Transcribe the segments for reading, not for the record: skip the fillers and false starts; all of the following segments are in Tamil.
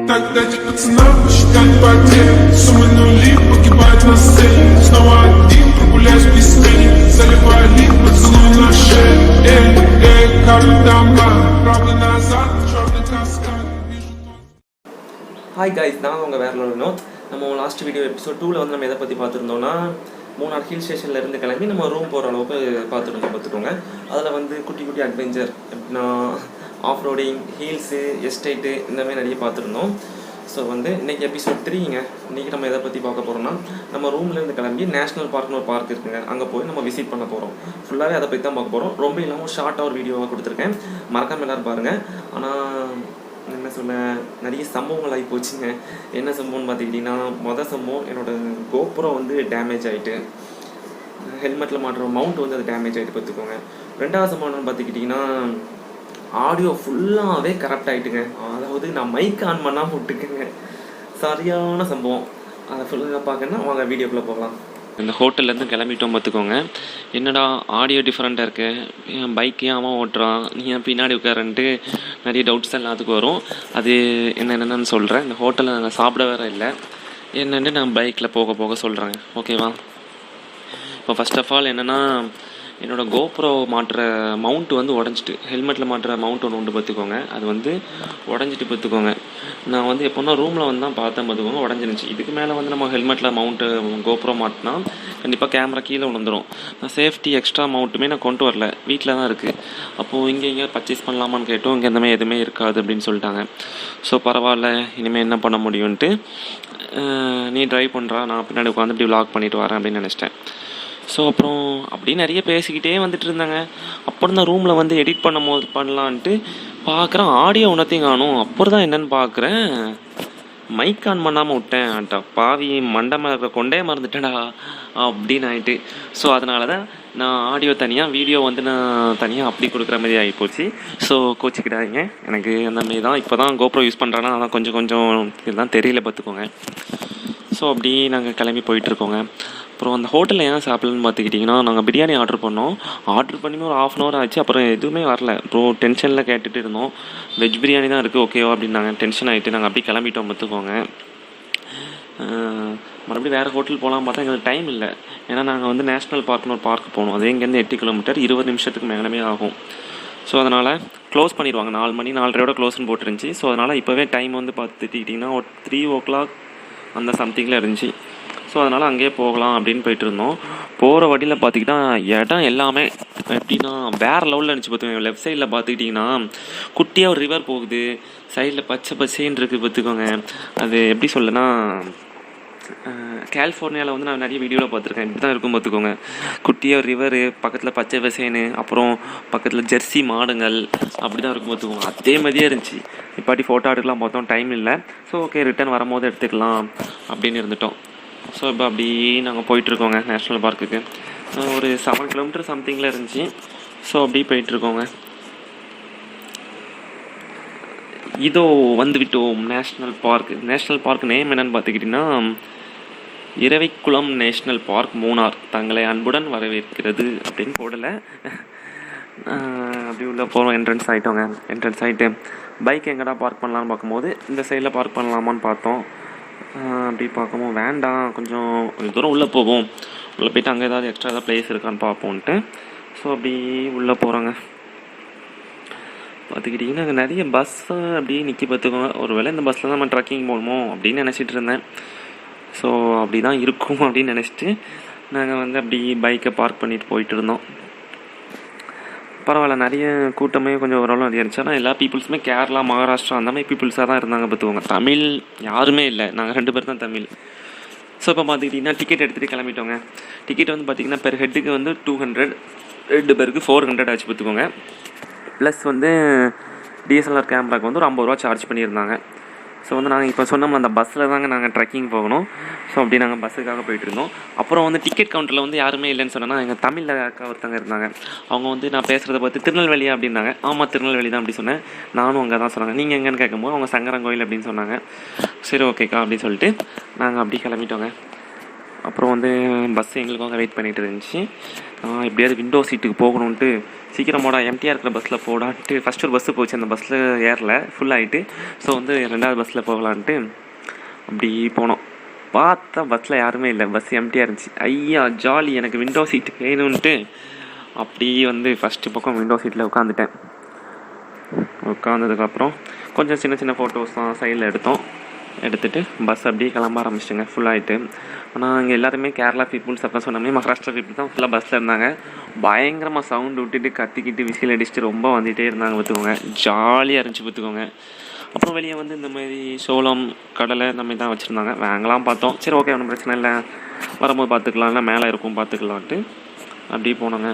Тогда пацана посчитать потери. Суммы нули погибают на сцене. Снова один прогуляюсь без тени. Заливаю лик, поцелуй на шее. Карты дома, правда назад, черный каскад. ஹாய் கைஸ், நான் உங்கள் வேறு வினோத். நம்ம லாஸ்ட் வீடியோ எபிசோட் 2ல் வந்து நம்ம எதை பற்றி பார்த்துருந்தோம்னா, மூணார் ஹில் ஸ்டேஷனில் இருந்து கிளம்பி நம்ம ரூம் போகிற அளவுக்கு பார்த்துக்கோங்க. அதில் வந்து குட்டி குட்டி அட்வென்ச்சர், எப்படின்னா ஆஃப் ரோடிங், ஹீல்ஸு, எஸ்டேட்டு, இந்தமாதிரி நிறைய பார்த்துருந்தோம். ஸோ வந்து இன்றைக்கி எபிசோட் 3ங்க. இன்றைக்கி நம்ம எதை பற்றி பார்க்க போகிறோம்னா, நம்ம ரூம்லேருந்து கிளம்பி நேஷ்னல் பார்க்னு ஒரு பார்க் இருக்குங்க, அங்கே போய் நம்ம விசிட் பண்ண போகிறோம். ஃபுல்லாகவே அதை பற்றி தான் பார்க்க போகிறோம். ரொம்ப இல்லாமல் ஷார்ட்டாக ஒரு வீடியோவாக கொடுத்துருக்கேன், மறக்காமல் எல்லோரும் பாருங்கள். ஆனால் என்ன சொல்ல, நிறைய சம்பவங்கள் ஆகி போச்சுங்க. என்ன சம்பவம்னு பார்த்துக்கிட்டிங்கன்னா, மொதல் சம்பவம், என்னோடய கோப்ரோ வந்து டேமேஜ் ஆகிட்டு, ஹெல்மெட்டில் மாட்டுற மவுண்ட் வந்து அது டேமேஜ் ஆகிட்டு பார்த்துக்கோங்க. ரெண்டாவது சம்பவம்னு பார்த்துக்கிட்டிங்கன்னா, ஆடியோ ஃபுல்லாகவே கரெக்ட் ஆகிட்டுங்க. அதாவது நான் மைக் ஆன் பண்ணாமல் விட்டுக்குங்க. சரியான சம்பவம். அதை ஃபுல்லாக பார்க்கணுன்னா வாங்க வீடியோக்குள்ளே போகலாம். இந்த ஹோட்டல்லேருந்து கிளம்பிட்டோம் பார்த்துக்கோங்க. என்னடா ஆடியோ டிஃப்ரெண்ட்டாக இருக்குது, என் பைக் ஏன் அவன் ஓட்டுறான், நீ ஏன் பின்னாடி உட்காரன்ட்டு நிறைய டவுட்ஸ் எல்லாத்துக்கும் வரும். அது என்னென்னு சொல்கிறேன். இந்த ஹோட்டலில் நாங்கள் சாப்பிட வேறு இல்லை, என்னென்னு நான் பைக்கில் போக சொல்கிறேங்க, ஓகேவா? இப்போ ஃபஸ்ட் ஆஃப் ஆல் என்னென்னா, என்னோடய கோப்ரோ மாட்டுற மவுண்ட் வந்து உடஞ்சிட்டு, ஹெல்மெட்டில் மாட்டுற மவுண்ட் ஒன்று உண்டு பார்த்துக்கோங்க. அது வந்து உடஞ்சிட்டு பார்த்துக்கோங்க. நான் வந்து எப்போனா ரூமில் வந்து தான் பார்த்தேன் பார்த்துக்கோங்க, உடஞ்சிருந்துச்சு. இதுக்கு மேலே வந்து நம்ம ஹெல்மெட்டில் மவுண்ட்டு கோப்ரோ மாட்டினா கண்டிப்பாக கேமரா கீழே விழுந்துடும். நான் சேஃப்டி எக்ஸ்ட்ரா மவுண்ட்டுமே நான் கொண்டு வரல, வீட்டில் தான் இருக்குது. அப்போது இங்கே பர்ச்சேஸ் பண்ணலாமான்னு கேட்டோம். இங்கே எந்தமாதிரி எதுவுமே இருக்காது அப்படின்னு சொல்லிட்டாங்க. ஸோ பரவாயில்ல, இனிமேல் என்ன பண்ண முடியும்ன்ட்டு, நீ ட்ரைவ் பண்ணுறா, நான் பின்னாடி உட்காந்து இப்படி விலாக் பண்ணிவிட்டு வரேன் அப்படின்னு நினச்சிட்டேன். ஸோ அப்புறம் அப்படியே நிறைய பேசிக்கிட்டே வந்துட்டு இருந்தாங்க. அப்புறம் தான் ரூமில் வந்து எடிட் பண்ணலான்ட்டு பார்க்குறேன், ஆடியோ ஒன்றத்தையும் காணும். அப்புறம் தான் என்னென்னு பார்க்குறேன், மைக் ஆன் பண்ணாமல் விட்டேன். அட்டா பாவி, மண்டை மேலே இருக்கிற கொண்டே மறந்துட்டேன்டா அப்படின்னு ஆகிட்டு. ஸோ அதனால தான் நான் ஆடியோ தனியாக, வீடியோ வந்து நான் தனியாக அப்படி கொடுக்குற மாதிரி ஆகிப்போச்சு. ஸோ கோச்சிக்கிட்டாதீங்க, எனக்கு அந்த மாரி தான். இப்போ தான் கோப்ரோ யூஸ் பண்ணுறேன்னா அதான் கொஞ்சம் இதுதான் தெரியல பார்த்துக்கோங்க. ஸோ அப்படி நாங்கள் கிளம்பி போயிட்டுருக்கோங்க. அப்புறம் அந்த ஹோட்டலில் ஏன் சாப்பிட்லன்னு பார்த்துக்கிட்டிங்கன்னா, நாங்கள் பிரியாணி ஆர்டர் பண்ணோம். ஆர்டர் பண்ணி ஒரு 1/2 hour ஆச்சு. அப்புறம் எதுவுமே வரல. அப்புறம் டென்ஷனில் கேட்டுட்டு இருந்தோம். வெஜ் பிரியாணி தான் இருக்குது, ஓகேவா அப்படின்னாங்க. டென்ஷன் ஆகிட்டு நாங்கள் அப்படியே கிளம்பிட்டோம் பார்த்துக்கோங்க. மறுபடியும் வேறு ஹோட்டல் போகலாம் பார்த்தா எங்களுக்கு டைம் இல்லை. ஏன்னா நாங்கள் வந்து நேஷ்னல் பார்க்னு ஒரு பார்க் போகணும். அது இங்கேருந்து 8 கிலோமீட்டர், 20 நிமிஷத்துக்கு மேலே ஆகும். ஸோ அதனால் க்ளோஸ் பண்ணிடுவாங்க. 4 மணி 4:30 க்ளோஸ்ன்னு போட்டுருந்துச்சு. ஸோ அதனால் இப்போவே டைம் வந்து பார்த்துக்கிட்டிங்கன்னா ஒரு 3 o'clock அந்த சம்திங்கில் இருந்துச்சு. ஸோ அதனால் அங்கேயே போகலாம் அப்படின்னு போயிட்டு இருந்தோம். போகிற வழியில் பார்த்திங்கன்னா இடம் எல்லாமே எப்படின்னா வேறு லெவலில் இருந்துச்சு பார்த்துக்கோங்க. லெஃப்ட் சைடில் பார்த்துக்கிட்டிங்கன்னா குட்டியாக ஒரு ரிவர் போகுது, சைடில் பச்சை பச்சைன்னு இருக்குது பார்த்துக்கோங்க. அது எப்படி சொல்லுன்னா, கலிஃபோர்னியாவில் வந்து நான் நிறைய வீடியோவில் பார்த்துருக்கேன், இப்படி தான் இருக்கும் பார்த்துக்கோங்க. குட்டியாக ரிவரு, பக்கத்தில் பச்சை பசேன்னு, அப்புறம் பக்கத்தில் ஜெர்சி மாடுங்கள், அப்படி தான் இருக்கும் பார்த்துக்கோங்க. அதே மாதிரியே இருந்துச்சு. இப்பாட்டி ஃபோட்டோ எடுக்கலாம் பார்த்தோம், டைம் இல்லை. ஸோ ஓகே, ரிட்டர்ன் வரும்போது எடுத்துக்கலாம் அப்படின்னு இருந்துட்டோம். ஸோ இப்போ அப்படி நாங்கள் போயிட்டுருக்கோங்க நேஷ்னல் பார்க்குக்கு. ஒரு 7 கிலோமீட்டர் சம்திங்கில் இருந்துச்சு. ஸோ அப்படி போயிட்டுருக்கோங்க. இதோ வந்து விட்டோம் national park. National park name என்னன்னு பார்த்துக்கிட்டிங்கன்னா, இரவைக்குளம் நேஷ்னல் பார்க், மூணார், தங்களை அன்புடன் வரவேற்கிறது அப்படின்னு போடலை. அப்படி உள்ள போகிறோம். என்ட்ரன்ஸ் ஆகிட்டு பைக் எங்கடா பார்க் பண்ணலான்னு பார்க்கும்போது இந்த சைடில் பார்க் பண்ணலாமான்னு பார்த்தோம். அப்படி பார்க்கும்போது வேண்டாம், கொஞ்சம் தூரம் உள்ளே போவோம், உள்ளே போய்ட்டு அங்கே ஏதாவது எக்ஸ்ட்ரா ஏதாவது பிளேஸ் இருக்கான்னு பார்ப்போன்ட்டு. ஸோ அப்படி உள்ளே போகிறோங்க. பார்த்துக்கிட்டிங்கன்னா அங்கே நிறைய பஸ்ஸு அப்படியே நிற்கி பார்த்துக்கோங்க. ஒரு வேளை இந்த பஸ்ஸில் தான் நம்ம ட்ரக்கிங் போகணுமோ அப்படின்னு நினச்சிட்டு இருந்தேன். ஸோ அப்படி தான் இருக்கும் அப்படின்னு நினச்சிட்டு நாங்கள் வந்து அப்படி பைக்கை பார்க் பண்ணிட்டு போயிட்டு இருந்தோம். பரவாயில்ல, நிறைய கூட்டமே கொஞ்சம் ஓரளவு நிறைய இருந்துச்சு. ஆனால் எல்லா பீப்புள்ஸுமே கேரளா, மகாராஷ்டிரா அந்த மாதிரி பீப்புள்ஸாக தான் இருந்தாங்க பார்த்துக்கோங்க. தமிழ் யாருமே இல்லை, நாங்கள் 2 பேர் தான் தமிழ். ஸோ இப்போ பார்த்துக்கிட்டிங்கன்னா டிக்கெட் எடுத்துகிட்டு கிளம்பிட்டோங்க. டிக்கெட் வந்து பார்த்திங்கன்னா பெர் ஹெட்டுக்கு வந்து 200, 2 பேருக்கு 400 ஆச்சு பார்த்துக்கோங்க. ப்ளஸ் வந்து டிஎஸ்எல்ஆர் கேமராவுக்கு வந்து ஒரு 50 ரூபா சார்ஜ் பண்ணியிருந்தாங்க. ஸோ வந்து நாங்கள் இப்போ சொன்னோம்ல, அந்த பஸ்ஸில் தாங்க நாங்கள் ட்ரெக்கிங் போகணும். ஸோ அப்படி நாங்கள் பஸ்ஸுக்காக போயிட்டு இருந்தோம். அப்புறம் வந்து டிக்கெட் கவுண்டரில் வந்து யாருமே இல்லைன்னு சொன்னால் எங்கள் தமிழில் அக்கா ஒருத்தங்க இருந்தாங்க. அவங்க வந்து நான் பேசுகிறத பார்த்து திருநெல்வேலியா அப்படின்னாங்க. ஆமாம் திருநெல்வேலி தான் அப்படி சொன்னேன். நானும் அங்கே தான் சொன்னாங்க. நீங்கள் எங்கேன்னு கேட்கும்போது அவங்க சங்கரங்கோயில் அப்படின்னு சொன்னாங்க. சரி ஓகேக்கா அப்படின்னு சொல்லிட்டு நாங்கள் அப்படி கிளம்பிட்டோங்க. அப்புறம் வந்து பஸ் எங்களுக்காக வெயிட் பண்ணிகிட்டு இருந்துச்சு. எப்படியாவது விண்டோ சீட்டுக்கு போகணுன்ட்டு சீக்கிரம் போடா, எம்டிஆர் இருக்கிற பஸ்ஸில் போடான்ட்டு ஃபஸ்ட்டு ஒரு பஸ்ஸு போச்சு, அந்த பஸ்ஸில் ஏறல, ஃபுல் ஆகிட்டு. ஸோ வந்து 2வது பஸ்ஸில் போகலான்ட்டு அப்படி போனோம். பார்த்தா பஸ்ஸில் யாருமே இல்லை, பஸ் எம்டியாக இருந்துச்சு. ஐயா ஜாலி, எனக்கு விண்டோ சீட்டு வேணும்ன்ட்டு அப்படி வந்து ஃபஸ்ட்டு பக்கம் விண்டோ சீட்டில் உட்காந்துட்டேன். உட்காந்ததுக்கப்புறம் கொஞ்சம் சின்ன சின்ன ஃபோட்டோஸ் தான் சைடில் எடுத்துகிட்டு பஸ் அப்படியே கிளம்ப ஆரம்பிச்சிட்டுங்க ஃபுல் ஆகிட்டு. ஆனால் இங்கே எல்லாருமே கேரளா பீப்புள்ஸ் அப்போ சொன்னோம்னா மகாராஷ்டிரா பீப்புள் தான் ஃபுல்லாக பஸ்ஸில் இருந்தாங்க. பயங்கரமாக சவுண்டு விட்டுட்டு கத்திக்கிட்டு விசில் அடிச்சுட்டு ரொம்ப வந்துகிட்டே இருந்தாங்க பார்த்துக்கோங்க. ஜாலியாக இருந்துச்சு பார்த்துக்கோங்க. அப்புறம் வெளியே வந்து இந்த மாதிரி சோளம் கடலை இந்த மாதிரி தான் வச்சுருந்தாங்க. வாங்கலாம் பார்த்தோம். சரி ஓகே, ஒன்றும் பிரச்சனை இல்லை, வரும்போது பார்த்துக்கலாம், இல்லை மேலே இருக்கும் பார்த்துக்கலான்ட்டு அப்படியே போனோங்க.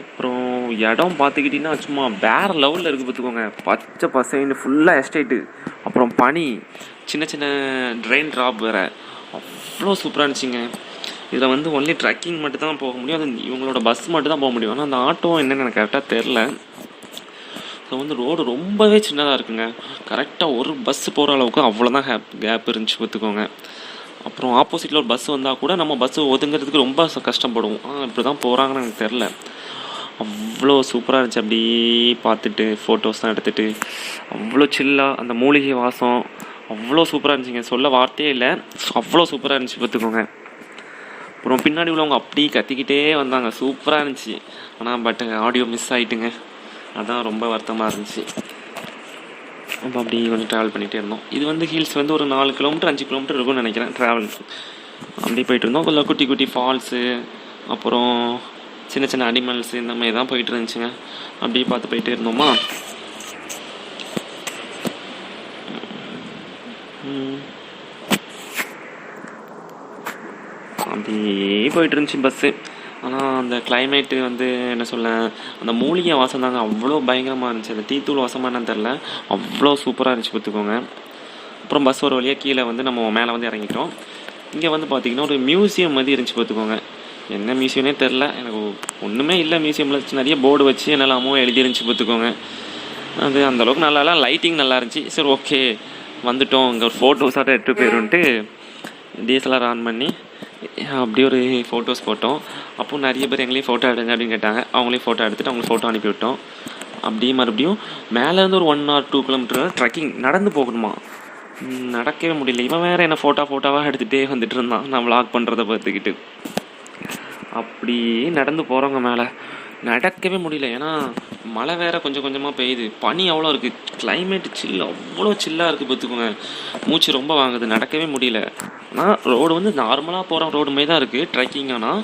அப்புறம் இடம் பார்த்துக்கிட்டிங்கன்னா சும்மா வேறு லெவலில் இருக்குது பார்த்துக்கோங்க. பச்சை பசைன்னு ஃபுல்லாக எஸ்டேட்டு, அப்புறம் பனி, சின்ன சின்ன ட்ரெயின் ட்ராப் வேறு, அவ்வளோ சூப்பராக இருந்துச்சுங்க. இதில் வந்து ஒன்லி ட்ரக்கிங் மட்டும் தான் போக முடியும், அது இவங்களோட பஸ் மட்டும் தான் போக முடியும். ஆனால் அந்த ஆட்டோ என்னென்னு எனக்கு கரெக்டாக தெரில. ஸோ வந்து ரோடு ரொம்பவே சின்னதாக இருக்குங்க. கரெக்டாக ஒரு பஸ்ஸு போகிற அளவுக்கு அவ்வளோதான் கேப் இருந்துச்சு பார்த்துக்கோங்க. அப்புறம் ஆப்போசிட்டில் ஒரு பஸ் வந்தால் கூட நம்ம பஸ்ஸு ஒதுங்கிறதுக்கு ரொம்ப கஷ்டப்படுவோம். இப்படி தான் போகிறாங்கன்னு எனக்கு தெரில. அவ்வளோ சூப்பராக இருந்துச்சு. அப்படி பார்த்துட்டு ஃபோட்டோஸ் தான் எடுத்துகிட்டு அவ்வளோ சில்லாக அந்த மூலிகை வாசம் அவ்வளோ சூப்பராக இருந்துச்சுங்க. சொல்ல வார்த்தையே இல்லை, அவ்வளோ சூப்பராக இருந்துச்சு பார்த்துக்கோங்க. அப்புறம் பின்னாடி உள்ளவங்க அப்படி கத்திக்கிட்டே வந்தாங்க, சூப்பராக இருந்துச்சு. ஆனால் பட் ஆடியோ மிஸ் ஆகிட்டுங்க, அதான் ரொம்ப வருத்தமாக இருந்துச்சு. அப்போ அப்படி கொஞ்சம் ட்ராவல் பண்ணிகிட்டே இருந்தோம். இது வந்து ஹில்ஸ் வந்து ஒரு 4 கிலோமீட்டர் 5 கிலோமீட்டர் இருக்கும்னு நினைக்கிறேன் ட்ராவல். அப்படி போயிட்டு இருந்தோம். கொஞ்சம் குட்டி குட்டி ஃபால்ஸு, அப்புறம் சின்ன சின்ன அனிமல்ஸு, இந்த மாதிரி தான் போயிட்டு இருந்துச்சுங்க. அப்படியே பார்த்து போயிட்டே இருந்தோமா. அப்படியே போயிட்டு இருந்துச்சு பஸ்ஸு. ஆனால் அந்த கிளைமேட்டு வந்து என்ன சொல்ல, அந்த மூலிகை வாசம் தாங்க அவ்வளோ பயங்கரமாக இருந்துச்சு. அந்த டீத்தூள் வாசமாக என்னன்னு தெரில, அவ்வளோ சூப்பராக இருந்துச்சு பார்த்துக்கோங்க. அப்புறம் பஸ் ஒரு வழியாக கீழே வந்து நம்ம மேலே வந்து இறங்கிட்டோம். இங்கே வந்து பார்த்திங்கன்னா ஒரு மியூசியம் மாதிரி இருந்துச்சு பார்த்துக்கோங்க. என்ன மியூசியம்னே தெரில, எனக்கு ஒன்றுமே இல்லை. மியூசியமில் நிறைய போர்டு வச்சு என்னெல்லாமோ எழுதிருந்துச்சு பார்த்துக்கோங்க. அது அந்தளவுக்கு நல்லா இல்லை, லைட்டிங் நல்லா இருந்துச்சு. சரி ஓகே வந்துட்டோம், இங்கே ஒரு ஃபோட்டோஸாக எடுத்து போயிடும்ட்டு டிஎஸ்எல்ஆர் ஆன் பண்ணி அப்படி ஒரு ஃபோட்டோஸ் போட்டோம். அப்போ நிறைய பேர் எங்களையும் ஃபோட்டோ எடுங்க அப்படின்னு கேட்டாங்க. அவங்களையும் ஃபோட்டோ எடுத்துகிட்டு அவங்களுக்கு ஃபோட்டோ அனுப்பி விட்டோம். அப்படியே மறுபடியும் மேலேருந்து ஒரு 1 or 2 கிலோமீட்டர் ட்ரெக்கிங் நடந்து போகணுமா. நடக்கவே முடியல. இவன் வேறு என்ன ஃபோட்டோவாக எடுத்துகிட்டே வந்துட்டு இருந்தான், நான் விளாக் பண்ணுறதை பார்த்துக்கிட்டு. அப்படி நடந்து போகிறவங்க மேலே நடக்கவே முடியல. ஏன்னா மழை வேறு கொஞ்சம் கொஞ்சமாக பெய்யுது, பனி அவ்வளோ இருக்குது, கிளைமேட்டு சில் அவ்வளோ சில்லாக இருக்குது பார்த்துக்கோங்க. மூச்சு ரொம்ப வாங்குது, நடக்கவே முடியல. ஆனால் ரோடு வந்து நார்மலாக போகிற ரோடு மாதிரி தான் இருக்குது ட்ரெக்கிங். ஆனால்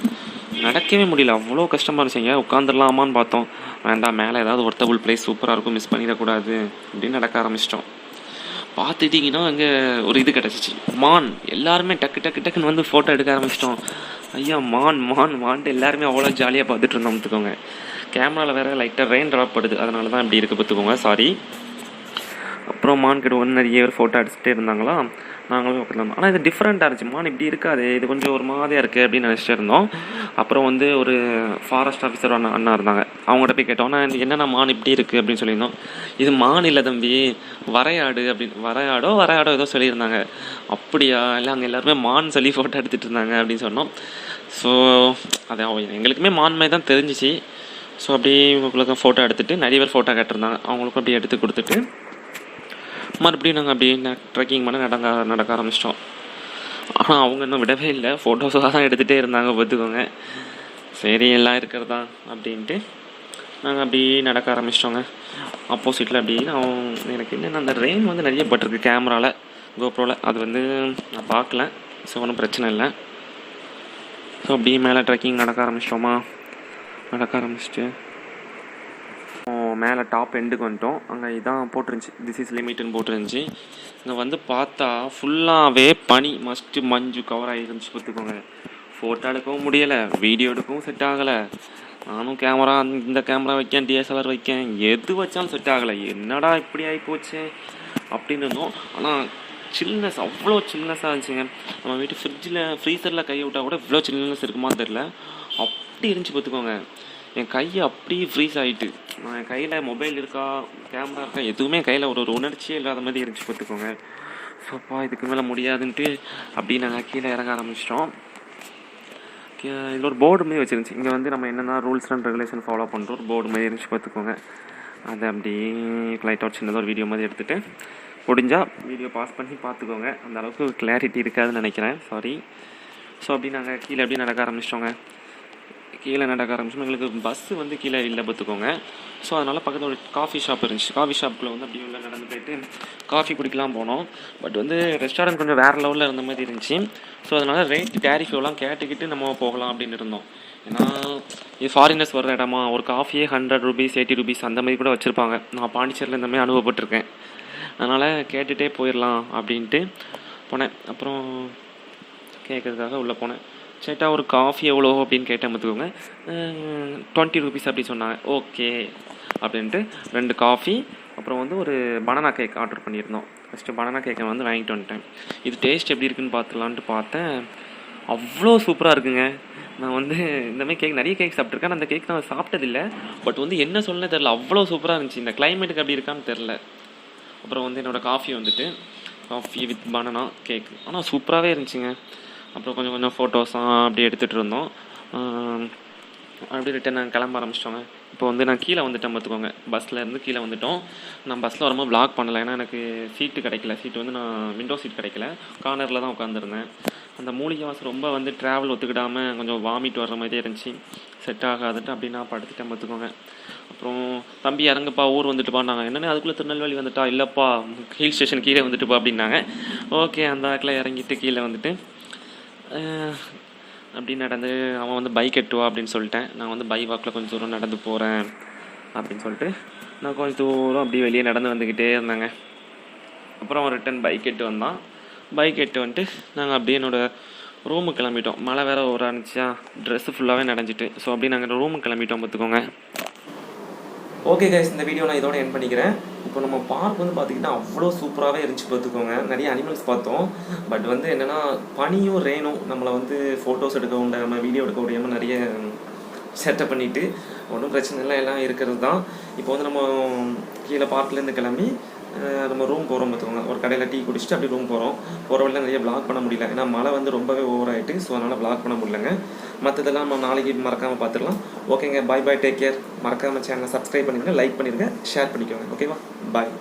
நடக்கவே முடியல, அவ்வளோ கஷ்டமாக இருந்துச்சுங்க. உட்காந்துடலாமான்னு பார்த்தோம், வேண்டாம், மேலே ஏதாவது ஒர்த்தபுள் பிளேஸ் சூப்பராக இருக்கும், மிஸ் பண்ணிடக்கூடாது அப்படின்னு நடக்க ஆரம்பிச்சிட்டோம். பார்த்துட்டிங்கன்னா அங்கே ஒரு இது கிடச்சிச்சு, மான். எல்லாருமே டக்குன்னு வந்து ஃபோட்டோ எடுக்க ஆரம்பிச்சிட்டோம். ஐயா மான்ட்டு எல்லாருமே அவ்வளோ ஜாலியாக பார்த்துட்டு இருந்தோம் பார்த்துக்கோங்க. கேமராவில் வேறு லைட்டாக ரெயின் ட்ராப் படுது, அதனால தான் இப்படி இருக்குது பார்த்துக்கோங்க, சாரி. அப்புறம் மான் கிட்ட ஒன்று நிறைய பேர் ஃபோட்டோ எடுத்துகிட்டே இருந்தாங்களா, நாங்களும் அப்படி இருந்தோம். ஆனால் இது டிஃப்ரெண்ட்டாக இருந்துச்சு, மான் இப்படி இருக்காது, இது கொஞ்சம் ஒரு மாதிரியாக இருக்குது அப்படின்னு நினச்சிட்டு இருந்தோம். அப்புறம் வந்து ஒரு ஃபாரஸ்ட் ஆஃபீஸர் அண்ணா இருந்தாங்க, அவங்கள்ட்ட போய் கேட்டோம், நான் என்னென்ன மான் இப்படி இருக்குது அப்படின்னு சொல்லியிருந்தோம். இது மான் இல்லை தம்பி, வரையாடு அப்படின்னு, வரையாடோ ஏதோ சொல்லியிருந்தாங்க. அப்படியா, இல்லை அங்கே எல்லாருமே மான் சொல்லி ஃபோட்டோ எடுத்துகிட்டு இருந்தாங்க அப்படின்னு சொன்னோம். ஸோ அது எங்களுக்குமே மான் மாதிரி தான் தெரிஞ்சிச்சு. ஸோ அப்படியே இவங்களுக்கு ஃபோட்டோ எடுத்துகிட்டு நிறைய பேர் ஃபோட்டோ கேட்டிருந்தாங்க, அவங்களுக்கும் அப்படியே எடுத்து கொடுத்துட்டு மறுபடியும் நாங்கள் அப்படியே ட்ரெக்கிங் பண்ண நடக்க ஆரம்பிச்சிட்டோம். ஆனால் அவங்க இன்னும் விடவே இல்லை, ஃபோட்டோஸாக தான் எடுத்துகிட்டே இருந்தாங்க பார்த்துக்கோங்க. சரி எல்லாம் இருக்கிறதா அப்படின்ட்டு நாங்கள் அப்படியே நடக்க ஆரம்பிச்சிட்டோங்க. ஆப்போசிட்டில் அப்படியே எனக்கு என்னென்ன அந்த ரெயின் வந்து நிறைய பட்டிருக்கு கேமராவில், கோப்ரோவில், அது வந்து நான் பார்க்கல. ஸோ ஒன்றும் பிரச்சனை இல்லை. ஸோ அப்படியே மேலே ட்ரெக்கிங் நடக்க ஆரம்பிச்சிட்டு மேலே டாப் எண்டுக்கு வந்துட்டோம். அங்கே இதான் போட்டிருந்துச்சி, திஸ் இஸ் லிமிட்னு போட்டிருந்துச்சி. இங்கே வந்து பார்த்தா ஃபுல்லாகவே பனி மஞ்சு கவர் ஆகிருந்துச்சு பார்த்துக்கோங்க. ஃபோட்டோ எடுக்கவும் முடியலை, வீடியோ எடுக்கவும் செட் ஆகலை. நானும் இந்த கேமரா வைக்கேன், டிஎஸ்எல்ஆர் வைக்கேன், எது வச்சாலும் செட் ஆகலை. என்னடா இப்படி ஆகி போச்சு அப்படின்னு இருந்தோம். ஆனால் சில்னஸ் அவ்வளோ சில்னஸாக இருந்துச்சுங்க. நம்ம வீட்டு ஃப்ரீசரில் கையை விட்டால் கூட இவ்வளோ சில்னஸ் இருக்குமான்னு தெரில, அப்படி இருந்துச்சு பார்த்துக்கோங்க. என் கையை அப்படியே ஃப்ரீஸ் ஆகிட்டு, என் கையில் மொபைல் இருக்கா கேமரா இருக்கா எதுவுமே கையில் ஒரு உணர்ச்சியே இல்லாத மாதிரி இருந்துச்சு பார்த்துக்கோங்க. ஸோப்பா இதுக்கு மேலே முடியாதுன்ட்டு அப்படி நாங்கள் கீழே இறங்க ஆரம்பிச்சிட்டோம். இதில் ஒரு போர்டு மாரி வச்சுருந்துச்சு. இங்கே வந்து நம்ம என்னென்ன ரூல்ஸ் அண்ட் ரெகுலேஷன் ஃபாலோ பண்ணுறோம் ஒரு போர்டு மாதிரி இருந்துச்சு பார்த்துக்கோங்க. அதை அப்படி லைட்டாக சின்னதாக ஒரு வீடியோ மாதிரி எடுத்துகிட்டு முடிஞ்சால் வீடியோ பாஸ் பண்ணி பார்த்துக்கோங்க. அந்த அளவுக்கு கிளாரிட்டி இருக்காதுன்னு நினைக்கிறேன், சாரி. ஸோ அப்படி நாங்கள் கீழே எப்படி நடக்க ஆரம்பிச்சிட்டோங்க. கீழே நடக்க ஆரம்பிச்சோம். எங்களுக்கு பஸ்ஸு வந்து கீழே இல்லை பார்த்துக்கோங்க. ஸோ அதனால் பக்கத்தில் ஒரு காஃபி ஷாப் இருந்துச்சு. காஃபி ஷாப்பில் வந்து அப்படியே உள்ள நடந்து போயிட்டு காஃபி குடிக்கலாம் போனோம். பட் வந்து ரெஸ்டாரண்ட் கொஞ்சம் வேறு லெவலில் இருந்த மாதிரி இருந்துச்சு. ஸோ அதனால் ரேட் டேரிஃபெல்லாம் கேட்டுக்கிட்டு நம்ம போகலாம் அப்படின்னு இருந்தோம். ஏன்னா இது ஃபாரினர்ஸ் வர்ற இடமா, ஒரு காஃபியே 100 ரூபீஸ் 80 ரூபீஸ் அந்த மாதிரி கூட வச்சுருப்பாங்க. நான் பாண்டிச்சேரியில் இந்த மாதிரி அனுபவப்பட்டிருக்கேன். அதனால் கேட்டுகிட்டே போயிடலாம் அப்படின்ட்டு போனேன். அப்புறம் கேட்குறதுக்காக உள்ளே போனேன். சேட்டா ஒரு காஃபி எவ்வளோ அப்படின்னு கேட்டேன் பார்த்துக்கோங்க. 20 ரூபீஸ் அப்படி சொன்னாங்க. ஓகே அப்படின்ட்டு 2 காஃபி அப்புறம் வந்து ஒரு பனானா கேக் ஆர்டர் பண்ணியிருந்தோம். ஃபஸ்ட்டு பனானா கேக்கை வந்து வாங்கிட்டு வந்துட்டேன். இது டேஸ்ட் எப்படி இருக்குன்னு பார்த்துலான்ட்டு பார்த்தேன். அவ்வளோ சூப்பராக இருக்குங்க. நான் வந்து இந்தமாதிரி கேக் நிறைய கேக் சாப்பிட்ருக்கேன். அந்த கேக் நான் சாப்பிட்டதில்லை. பட் வந்து என்ன சொல்லனே தெரில, அவ்வளோ சூப்பராக இருந்துச்சு. இந்த கிளைமேட்டுக்கு அப்படி இருக்கான்னு தெரில. அப்புறம் வந்து என்னோடய காஃபி வந்துட்டு காஃபி வித் பனானா கேக், ஆனால் சூப்பராகவே இருந்துச்சுங்க. அப்புறம் கொஞ்சம் கொஞ்சம் ஃபோட்டோஸாக அப்படி எடுத்துகிட்டு இருந்தோம். அப்படியே ரிட்டன் நாங்கள் கிளம்ப ஆரம்பிச்சிட்டோங்க. இப்போ வந்து நான் கீழே வந்துட்டேன் பார்த்துக்கோங்க. பஸ்ஸில் இருந்து கீழே வந்துட்டோம். நான் பஸ்ஸில் வரும்போது வ்ளாக் பண்ணலை. ஏன்னா எனக்கு சீட்டு கிடைக்கல. சீட்டு வந்து நான் விண்டோ சீட் கிடைக்கல, கார்னரில் தான் உட்காந்துருந்தேன். அந்த மூலிகை வாசம் ரொம்ப வந்து ட்ராவல் ஒத்துக்கிடாமல் கொஞ்சம் வாமிட் வர்ற மாதிரியே இருந்துச்சு. செட் ஆகாதுன்ட்டு அப்படி நான் படுத்துட்டேன் பார்த்துக்கோங்க. அப்புறம் தம்பி இறங்குப்பா, ஊர் வந்துட்டுப்பா. நாங்கள் என்னென்ன அதுக்குள்ளே திருநெல்வேலி வந்துட்டா, இல்லைப்பா ஹில் ஸ்டேஷன் கீழே வந்துட்டுப்பா அப்படின்னாங்க. ஓகே அந்த ஆக்கில் இறங்கிட்டு கீழே வந்துட்டு அப்படி நடந்து அவன் வந்து பைக் எட்டுவா அப்படின்னு சொல்லிட்டேன். நான் வந்து பை வாக்கில் கொஞ்சம் தூரம் நடந்து போகிறேன் அப்படின்னு சொல்லிட்டு நான் கொஞ்சம் தூரம் அப்படியே வெளியே நடந்து வந்துக்கிட்டே இருந்தாங்க. அப்புறம் அவன் ரிட்டன் பைக் எட்டு வந்தான். பைக் எட்டு வந்துட்டு நாங்கள் அப்படியே என்னோடய ரூமுக்கு கிளம்பிட்டோம். மழை வேறு ஒரு ஆரம்பிச்சா, ட்ரெஸ்ஸு ஃபுல்லாகவே நனைஞ்சிட்டு. ஸோ அப்படியே நாங்கள் ரூமுக்கு கிளம்பிட்டோம் பார்த்துக்கோங்க. ஓகே கைஸ், இந்த வீடியோ நான் இதோட எண்ட் பண்ணிக்கிறேன். இப்போ நம்ம பார்க் வந்து பார்த்திங்கன்னா அவ்வளோ சூப்பராகவே இருந்துச்சு பார்த்துக்கோங்க. நிறைய அனிமல்ஸ் பார்த்தோம். பட் வந்து என்னென்னா பனியும் ரெயினும் நம்மளை வந்து ஃபோட்டோஸ் எடுக்க முடியாமல் வீடியோ எடுக்க முடியாமல் நிறைய செட்டப் பண்ணிவிட்டு ஒன்றும் பிரச்சனை இல்லை, எல்லாம் இருக்கிறது தான். இப்போ வந்து நம்ம கீழே பார்க்லேருந்து கிளம்பி நம்ம ரூம் போகிறோம் பார்த்துக்கோங்க. ஒரு கடையில் டீ குடிச்சிட்டு அப்படி ரூம் போகிறோம். போகிற வழியில் நிறைய வ்ளாக் பண்ண முடியல, ஏன்னா மழை வந்து ரொம்பவே ஓவர் ஆகிட்டு. ஸோ அதனால் வ்ளாக் பண்ண முடியலங்க. மற்றதெல்லாம் நம்ம நாளைக்கு மறக்காமல் பார்த்துடலாம். ஓகேங்க, பாய் பாய், டேக் கேர். மறக்காமல் சேனலை சப்ஸ்கிரைப் பண்ணிடுங்க, லைக் பண்ணிடுங்க, ஷேர் பண்ணிக்கோங்க. ஓகேவா, பாய்.